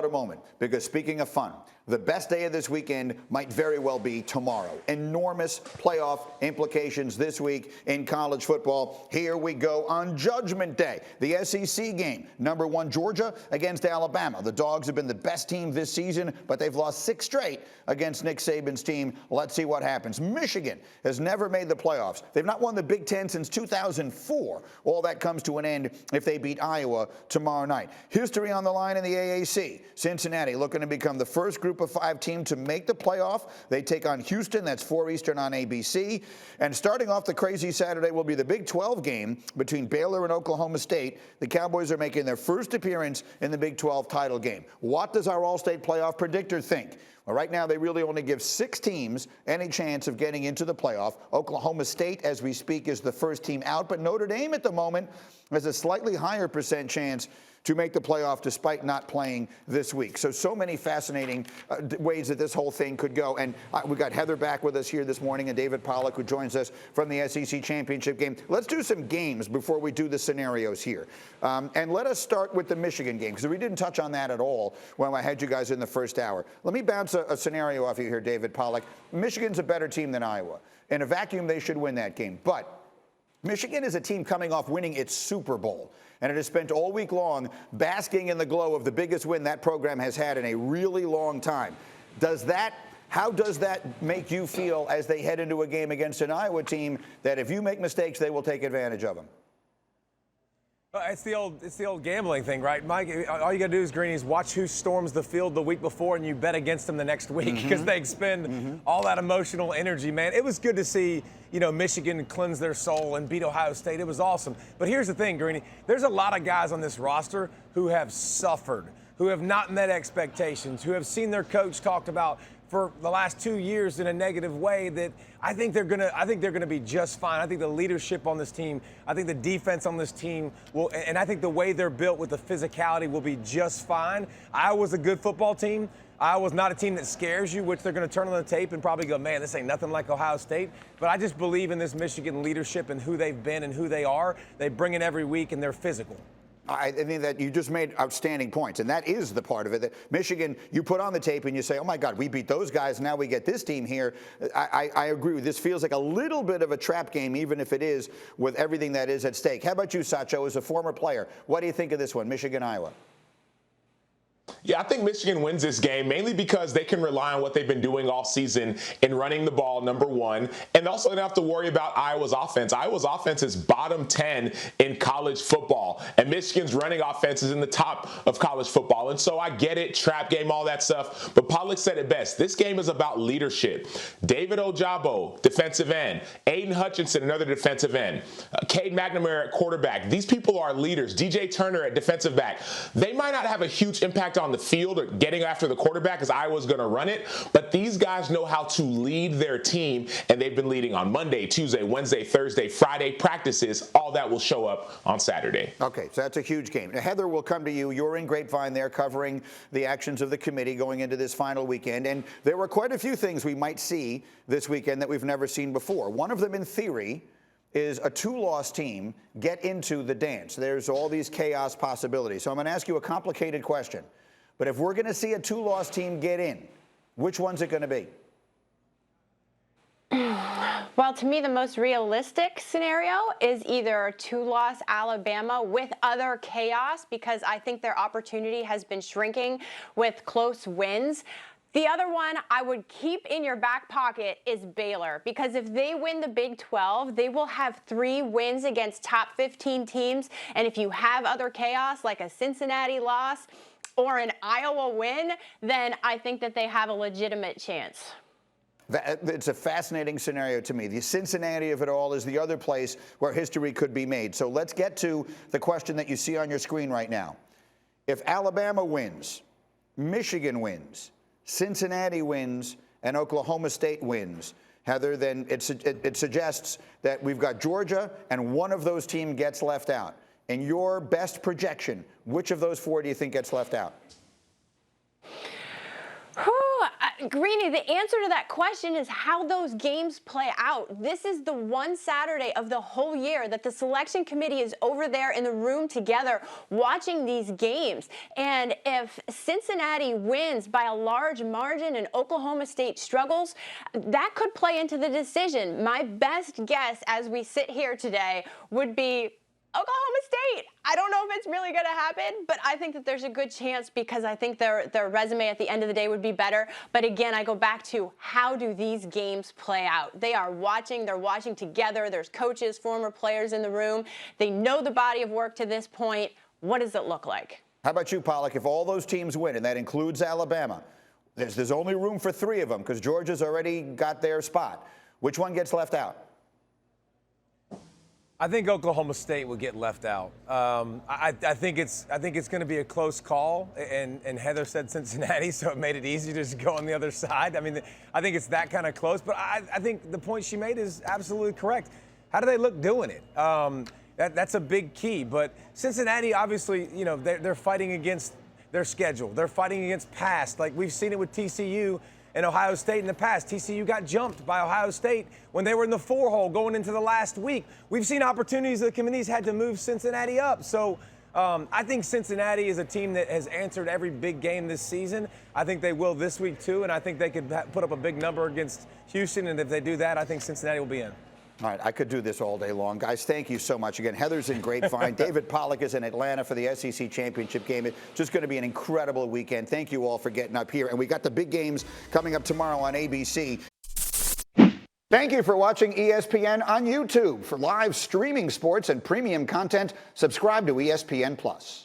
a moment, because speaking of fun, the best day of this weekend might very well be tomorrow. Enormous playoff implications this week in college football. Here we go on Judgment Day. The SEC game, number 1 Georgia against Alabama. The Dogs have been the best team this season, but they've lost 6 straight against Nick Saban's team. Let's see what happens. Michigan has never made the playoffs. They've not won the Big Ten since 2004. All that comes to an end if they beat Iowa tomorrow night. History on the line in the AAC. Cincinnati looking to become the first Group of 5 team to make the playoff. They take on Houston. That's 4 Eastern on ABC. And starting off the crazy Saturday will be the Big 12 game between Baylor and Oklahoma State. The Cowboys are making their first appearance in the Big 12 title game. What does our All-State playoff predictor think? Well, right now, they really only give 6 teams any chance of getting into the playoff. Oklahoma State, as we speak, is the first team out, but Notre Dame at the moment has a slightly higher % chance to make the playoff despite not playing this week. So many fascinating ways that this whole thing could go. And we've got Heather back with us here this morning and David Pollack, who joins us from the SEC Championship game. Let's do some games before we do the scenarios here. And let us start with the Michigan game, because we didn't touch on that at all when I had you guys in the first hour. Let me bounce a scenario off you here, David Pollack. Michigan's a better team than Iowa. In a vacuum, they should win that game. But Michigan is a team coming off winning its Super Bowl, and it has spent all week long basking in the glow of the biggest win that program has had in a really long time. How does that make you feel as they head into a game against an Iowa team that if you make mistakes, they will take advantage of them? It's the old gambling thing, right, Mike? All you got to do is, Greenies, watch who storms the field the week before, and you bet against them the next week, because they expend all that emotional energy, man. It was good to see, Michigan cleanse their soul and beat Ohio State. It was awesome. But here's the thing, Greenie. There's a lot of guys on this roster who have suffered, who have not met expectations, who have seen their coach talked about for the last 2 years in a negative way, that I think they're gonna be just fine. I think the leadership on this team, I think the defense on this team will, and I think the way they're built with the physicality will be just fine. Iowa's a good football team. Iowa's not a team that scares you, which they're going to turn on the tape and probably go, man, this ain't nothing like Ohio State. But I just believe in this Michigan leadership and who they've been and who they are. They bring it every week, and they're physical. I think that you just made outstanding points, and that is the part of it. That Michigan, you put on the tape and you say, oh, my God, we beat those guys. Now we get this team here. I agree with this. Feels like a little bit of a trap game, even if it is with everything that is at stake. How about you, Sacho, as a former player? What do you think of this one, Michigan-Iowa? Yeah, I think Michigan wins this game mainly because they can rely on what they've been doing all season in running the ball, number one, and also they don't have to worry about Iowa's offense. Iowa's offense is bottom 10 in college football, and Michigan's running offense is in the top of college football. And so I get it, trap game, all that stuff, but Pollack said it best. This game is about leadership. David Ojabo, defensive end. Aiden Hutchinson, another defensive end. Cade McNamara at quarterback. These people are leaders. DJ Turner at defensive back. They might not have a huge impact on the field or getting after the quarterback, because Iowa's going to run it, but these guys know how to lead their team, and they've been leading on Monday, Tuesday, Wednesday, Thursday, Friday practices. All that will show up on Saturday. Okay, so that's a huge game. Now, Heather, will come to you. You're in Grapevine there covering the actions of the committee going into this final weekend, and there were quite a few things we might see this weekend that we've never seen before. One of them, in theory, is a 2-loss team get into the dance. There's all these chaos possibilities. So I'm going to ask you a complicated question. But if we're going to see a 2-loss team get in, which one's it going to be? Well, to me, the most realistic scenario is either a 2-loss Alabama with other chaos, because I think their opportunity has been shrinking with close wins. The other one I would keep in your back pocket is Baylor, because if they win the Big 12, they will have 3 wins against top 15 teams. And if you have other chaos, like a Cincinnati loss or an Iowa win, then I think that they have a legitimate chance. It's a fascinating scenario to me. The Cincinnati of it all is the other place where history could be made. So let's get to the question that you see on your screen right now. If Alabama wins, Michigan wins, Cincinnati wins, and Oklahoma State wins, Heather, then it suggests that we've got Georgia and one of those teams gets left out. In your best projection, which of those 4 do you think gets left out? Greeny, the answer to that question is how those games play out. This is the one Saturday of the whole year that the selection committee is over there in the room together watching these games. And if Cincinnati wins by a large margin and Oklahoma State struggles, that could play into the decision. My best guess as we sit here today would be Oklahoma State. I don't know if it's really going to happen, but I think that there's a good chance because I think their resume at the end of the day would be better. But again, I go back to how do these games play out? They are watching. They're watching together. There's coaches, former players in the room. They know the body of work to this point. What does it look like? How about you, Pollack? If all those teams win, and that includes Alabama, there's only room for 3 of them because Georgia's already got their spot. Which one gets left out? I think Oklahoma State will get left out. I think it's going to be a close call, and Heather said Cincinnati, so it made it easy to just go on the other side. I mean, I think it's that kind of close, but I think the point she made is absolutely correct. How do they look doing it? That's a big key. But Cincinnati, obviously, you know, they're fighting against their schedule. They're fighting against past. Like we've seen it with TCU and Ohio State in the past. TCU got jumped by Ohio State when they were in the 4-hole going into the last week. We've seen opportunities the committees had to move Cincinnati up. So I think Cincinnati is a team that has answered every big game this season. I think they will this week too, and I think they could put up a big number against Houston. And if they do that, I think Cincinnati will be in. All right, I could do this all day long. Guys, thank you so much. Again, Heather's in Grapevine. David Pollack is in Atlanta for the SEC Championship game. It's just going to be an incredible weekend. Thank you all for getting up here. And we got the big games coming up tomorrow on ABC. Thank you for watching ESPN on YouTube. For live streaming sports and premium content, subscribe to ESPN+.